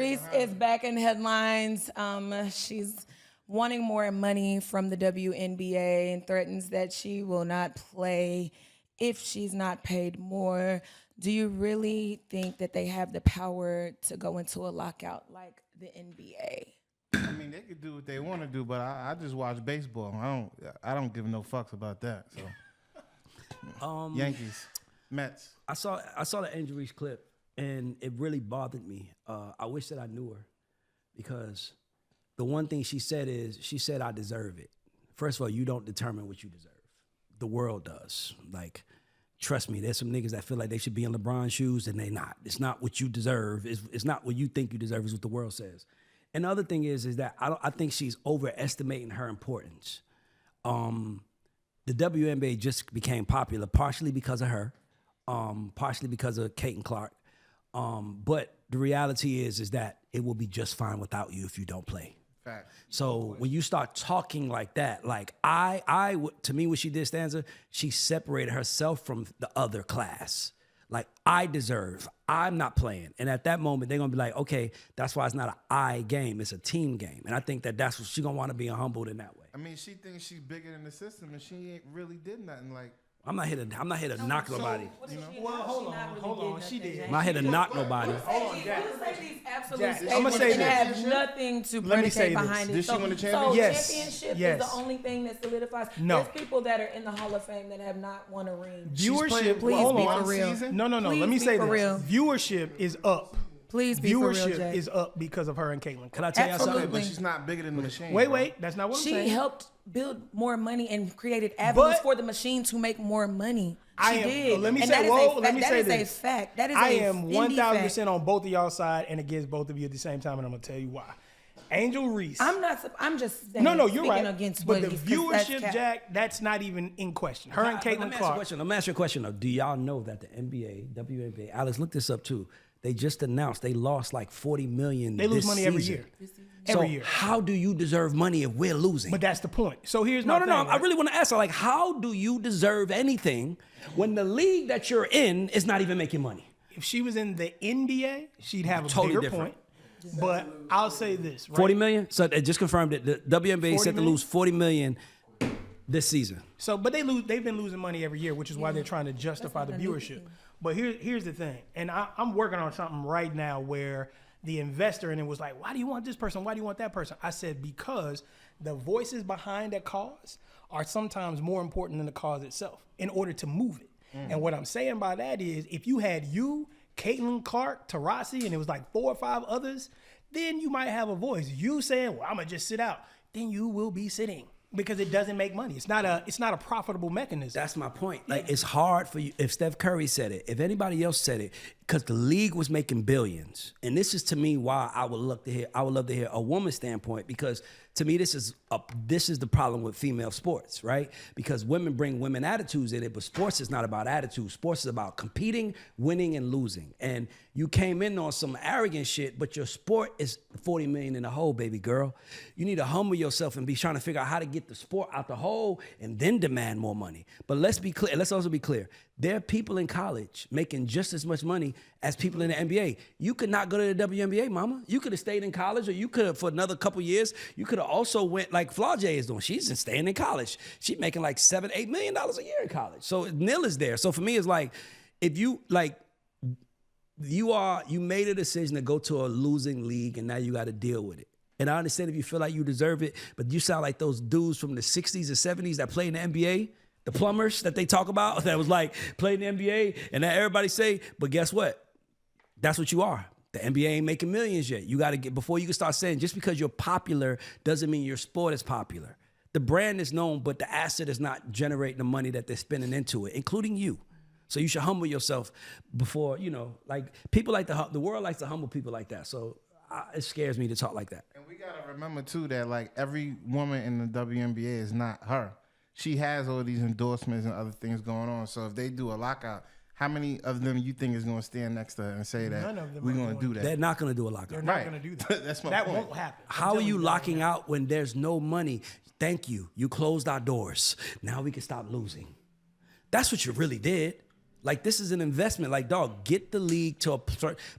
Reese is back in headlines. She's wanting more money from the WNBA and threatens that she will not play if she's not paid more. Do you really think that they have the power to go into a lockout like the NBA? I mean, they could do what they want to do, but I just watch baseball. I don't give no fucks about that. So, Yankees, Mets. I saw the Angel Reese clip, and it really bothered me. I wish that I knew her, because the one thing she said is, she said, I deserve it. First of all, you don't determine what you deserve. The world does. Like, trust me, there's some niggas that feel like they should be in LeBron's shoes, and they not. It's not what you deserve. It's not what you think you deserve, is what the world says. And the other thing is that I think she's overestimating her importance. The WNBA just became popular partially because of her, partially because of Caitlin Clark. But the reality is that it will be just fine without you if you don't play. Fact. So when you start talking like that, like to me, what she did, Stanzza, she separated herself from the other class. Like, I deserve, I'm not playing. And at that moment, they're gonna be like, okay, that's why it's not an I game, it's a team game. And I think that that's what she's gonna wanna be humbled in that way. I mean, she thinks she's bigger than the system, and she ain't really did nothing. Like, I'm not here to knock nobody. Well, hold on. She did. I'm not here to knock nobody. Hold on, Jack. You say these absolute statements I'ma say and this. have nothing to predicate behind it. Did she win the So championship? Yes. championship Yes. is the only thing that solidifies. No. There's people that are in the Hall of Fame that have not won a ring. Viewership. Please hold be on. for real. No. Please Let me be say for this. real. Viewership is up. Please be for real, Viewership Jack. is up because of her and Caitlin. Can I tell you Absolutely. something? but she's not bigger than the machine. Wait. That's not what I'm She saying. helped build more money and created avenues But- for the machine to make more money. I She am. did. Let me And say. that is Whoa. a Let me fact. say That is this. a fact. That is I a am indie 1,000% fact. on both of y'all's side and against both of you at the same time, and I'm gonna tell you why. Angel Reese. I'm just saying, No, you're speaking right. against But the Woodies, 'cause that's viewership, cap. Jack, that's not even in question. Her and Let Caitlin me ask you a Clark. question. Let me ask you a question though. Do y'all know that the NBA, WNBA, Alex, look this up too. They just announced they lost like $40 million. They lose this money every season. year. So Every year. how do you deserve money if we're losing? But that's the point. So here's my No. thing, I right? really want to ask her, like, how do you deserve anything when the league that you're in is not even making money? If she was in the NBA, she'd have a Totally bigger different. point. But I'll say this, right? 40 million? So they just confirmed that the WNBA 40 set to million? lose 40 million this season. So, but they've been losing money every year, which is why they're trying to justify the viewership. But here's the thing, and I'm working on something right now where the investor in it was like, why do you want this person? Why do you want that person? I said, because the voices behind that cause are sometimes more important than the cause itself in order to move it. And what I'm saying by that is, if you had you, Caitlin Clark, Taurasi, and it was like 4 or 5 others, then you might have a voice. You saying, well, I'm gonna just sit out. Then you will be sitting because it doesn't make money. It's not a profitable mechanism. That's my point. Like, it's hard for you. If Steph Curry said it, if anybody else said it, because the league was making billions. And this is, to me, why I would love to hear a woman's standpoint, because to me, this is the problem with female sports, right? Because women bring women attitudes in it, but sports is not about attitude. Sports is about competing, winning, and losing. And you came in on some arrogant shit, but your sport is 40 million in the hole, baby girl. You need to humble yourself and be trying to figure out how to get the sport out the hole and then demand more money. But let's be clear. Let's also be clear. There are people in college making just as much money as people in the NBA. You could not go to the WNBA, mama. You could have stayed in college, or you could have, for another couple years, you could have also went like Flau'jae is doing. She's just staying in college. She's making like $7-8 million a year in college. So Nil is there. So for me, it's like, if you like, you made a decision to go to a losing league, and now you got to deal with it. And I understand if you feel like you deserve it, but you sound like those dudes from the 60s and 70s that play in the NBA, the plumbers that they talk about, that was like playing in the NBA, and that everybody say, but guess what? That's what you are. The NBA ain't making millions yet. You got to get, before you can start saying, just because you're popular doesn't mean your sport is popular. The brand is known, but the asset is not generating the money that they're spending into it, including you. So you should humble yourself before, like people like the world likes to humble people like that. So it scares me to talk like that. And we got to remember, too, that like every woman in the WNBA is not her. She has all these endorsements and other things going on. So if they do a lockout, how many of them you think is going to stand next to her and say that we're going to do that? They're not going to do a lockout. They're not going to do that. That's my that point. won't happen. How are you locking out when there's no money? Thank you. You closed our doors. Now we can stop losing. That's what you really did. Like, this is an investment. Like, dog, get the league to a...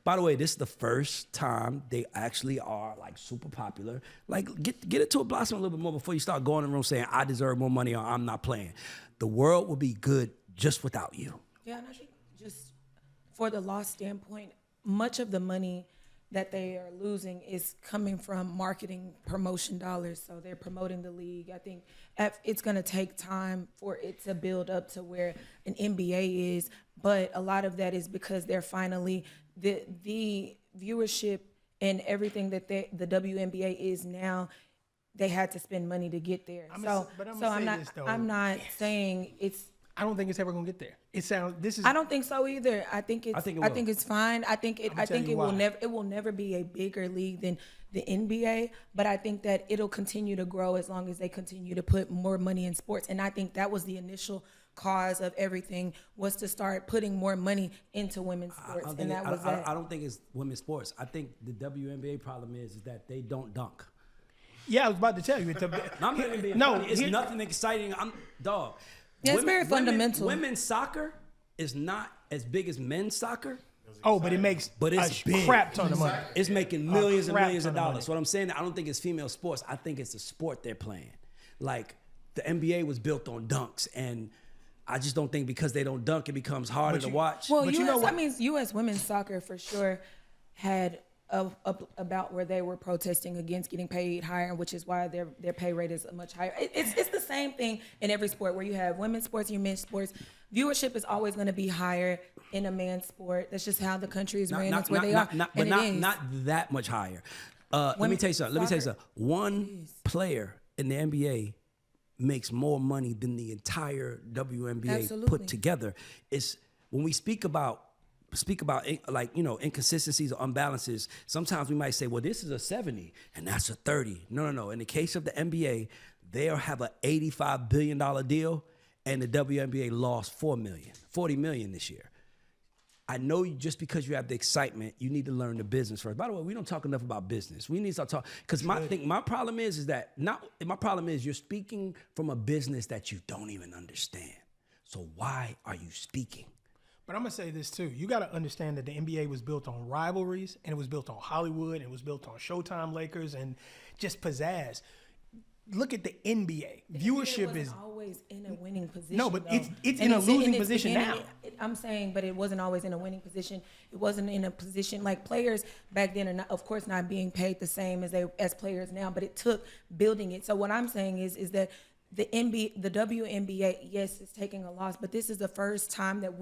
By the way, this is the first time they actually are, like, super popular. Like, get it to a blossom a little bit more before you start going in the room saying, I deserve more money or I'm not playing. The world will be good just without you. Yeah, and I think just for the loss standpoint, much of the money that they are losing is coming from marketing promotion dollars. So they're promoting the league. I think it's going to take time for it to build up to where an NBA is, but a lot of that is because they're finally the viewership and everything that the WNBA is now. They had to spend money to get there. I'm not saying it's. I don't think it's ever gonna get there. I don't think so either. I think it's fine. I think it will never be a bigger league than the NBA. But I think that it'll continue to grow as long as they continue to put more money in sports. And I think that was the initial cause of everything, was to start putting more money into women's sports. I don't think it's women's sports. I think the WNBA problem is that they don't dunk. Yeah, I was about to tell you. It's nothing exciting. Dog. Yeah, it's very fundamental. Women's soccer is not as big as men's soccer. Oh, but it's a crap ton of money. It's making millions and millions of dollars. So what I'm saying, I don't think it's female sports. I think it's a sport they're playing. Like, the NBA was built on dunks, and I just don't think because they don't dunk, it becomes harder to watch. Well, U.S. women's soccer for sure had about where they were protesting against getting paid higher, which is why their pay rate is much higher. It's the same thing in every sport where you have women's sports and men's sports. Viewership is always going to be higher in a man's sport. That's just how the country is ran. That's where they are. Not that much higher. Let me tell you something. One player in the NBA makes more money than the entire WNBA put together. It's when we speak about inconsistencies or unbalances, sometimes we might say, well, this is a 70 and that's a 30. No. In the case of the NBA, they'll have an $85 billion deal and the WNBA lost $40 million this year. I know just because you have the excitement, you need to learn the business first. By the way, we don't talk enough about business. We need to start talking, because my problem is you're speaking from a business that you don't even understand. So why are you speaking? But I'm going to say this too. You got to understand that the NBA was built on rivalries, and it was built on Hollywood, and it was built on Showtime Lakers and just pizzazz. Look at the NBA. Viewership is always in a winning position. No, but it's in a losing position now. I'm saying, but it wasn't always in a winning position. It wasn't in a position like players back then are not, of course, not being paid the same as players now, but it took building it. So what I'm saying is that the WNBA, yes, is taking a loss, but this is the first time that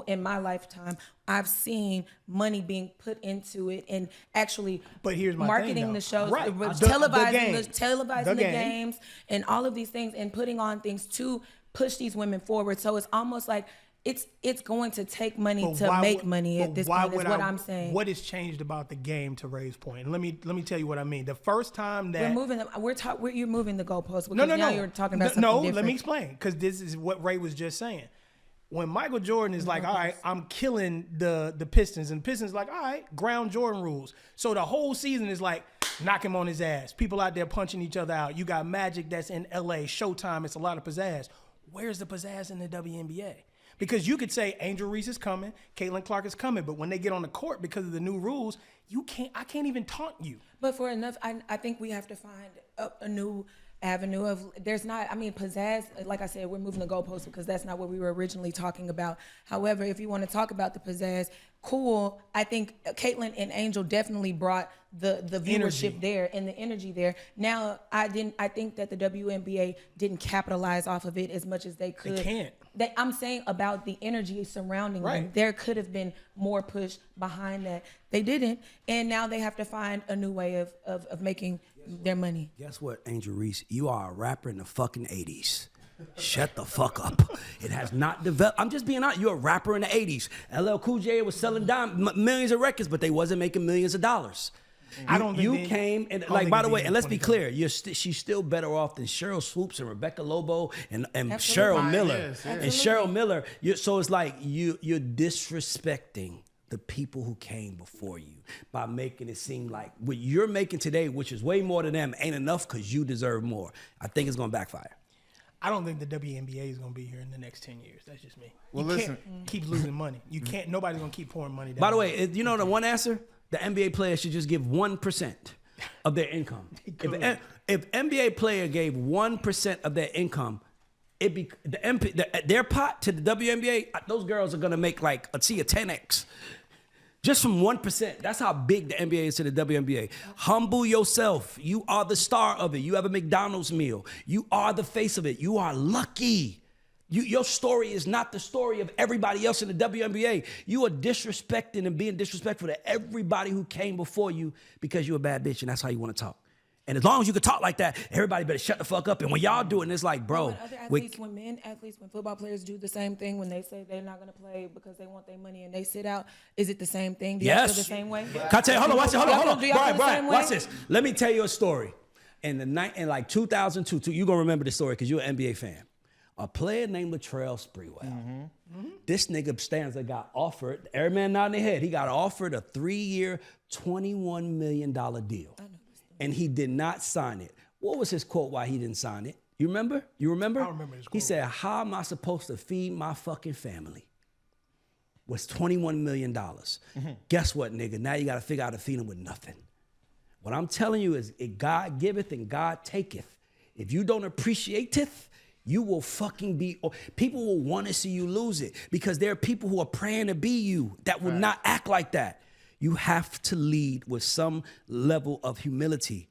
in my lifetime, I've seen money being put into it and actually marketing the shows, right. televising the games and all of these things and putting on things to push these women forward. So it's almost like it's going to take money to make money at this point, is what I'm saying. What has changed about the game, to Ray's point? And let me tell you what I mean. The first time that you're moving the goalposts, because now you're talking about something different. Let me explain, because this is what Ray was just saying. When Michael Jordan is like, all right, I'm killing the Pistons, and the Pistons like, all right, ground Jordan rules. So the whole season is like, knock him on his ass. People out there punching each other out. You got Magic that's in LA, Showtime, it's a lot of pizzazz. Where's the pizzazz in the WNBA? Because you could say Angel Reese is coming, Caitlin Clark is coming, but when they get on the court because of the new rules, I can't even taunt you. But I think we have to find a new avenue of, pizzazz, like I said, we're moving the goalposts because that's not what we were originally talking about. However, if you want to talk about the pizzazz, cool. I think Caitlin and Angel definitely brought the viewership there and the energy there. Now, I think that the WNBA didn't capitalize off of it as much as they could. They can't. I'm saying about the energy surrounding them. There could have been more push behind that. They didn't, and now they have to find a new way of making their money. Guess what, Angel Reese? You are a rapper in the fucking 80s. Shut the fuck up. It has not developed. I'm just being honest. You're a rapper in the 80s. LL Cool J was selling millions of records, but they wasn't making millions of dollars. By the way, and let's be clear, she's still better off than Cheryl Swoops and Rebecca Lobo and Cheryl Miller. And Cheryl Miller, so it's like you're disrespecting the people who came before you by making it seem like what you're making today, which is way more than them, ain't enough because you deserve more. I think it's going to backfire. I don't think the WNBA is going to be here in the next 10 years. That's just me. Well, you listen. can't keep losing money. You can't. Nobody's going to keep pouring money down. By the way, you know the one answer? The NBA player should just give 1% of their income. If NBA player gave 1% of their income, it'd be their pot to the WNBA. Those girls are gonna make like a 10x. Just from 1%. That's how big the NBA is to the WNBA. Humble yourself. You are the star of it. You have a McDonald's meal. You are the face of it. You are lucky. Your story is not the story of everybody else in the WNBA. You are disrespecting and being disrespectful to everybody who came before you because you're a bad bitch and that's how you want to talk. And as long as you can talk like that, everybody better shut the fuck up. And when y'all do it, it's like, bro. When other athletes, when men athletes, when football players do the same thing, when they say they're not going to play because they want their money and they sit out, is it the same thing? Do y'all feel the same way? Can I tell you, hold on, watch it, hold on. Brian, watch way? this. Let me tell you a story. In like 2002, you're going to remember the story because you're an NBA fan. A player named Latrell Sprewell. This nigga Stanzza got offered, every man nodding their head, he got offered a 3-year, $21 million deal. And he did not sign it. What was his quote why he didn't sign it? You remember? I remember his quote. He said, how am I supposed to feed my fucking family? Was $21 million. Guess what, nigga? Now you got to figure out how to feed them with nothing. What I'm telling you is, God giveth and God taketh. If you don't appreciate it, you will fucking be, people will want to see you lose it because there are people who are praying to be you that will not act like that. You have to lead with some level of humility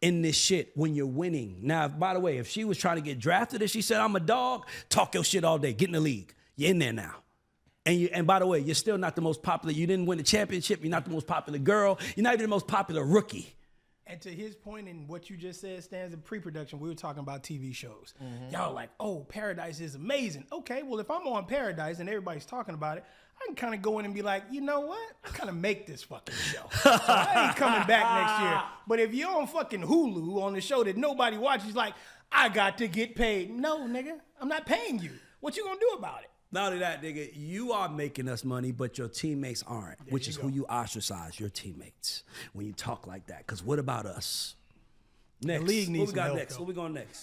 in this shit when you're winning. Now, by the way, if she was trying to get drafted and she said, I'm a dog, talk your shit all day, get in the league. You're in there now. And by the way, you're still not the most popular. You didn't win the championship. You're not the most popular girl. You're not even the most popular rookie. And to his point in what you just said, stands in pre-production, we were talking about TV shows. Y'all like, oh, Paradise is amazing. Okay, well, if I'm on Paradise and everybody's talking about it, I can kind of go in and be like, you know what? I kind of make this fucking show. So I ain't coming back next year. But if you're on fucking Hulu on the show that nobody watches, like, I got to get paid. No, nigga, I'm not paying you. What you gonna do about it? Not only that, nigga, you are making us money, but your teammates aren't, which is who you ostracize, your teammates, when you talk like that. Because what about us? Next. The league needs what we got some help, next? though. What we going next?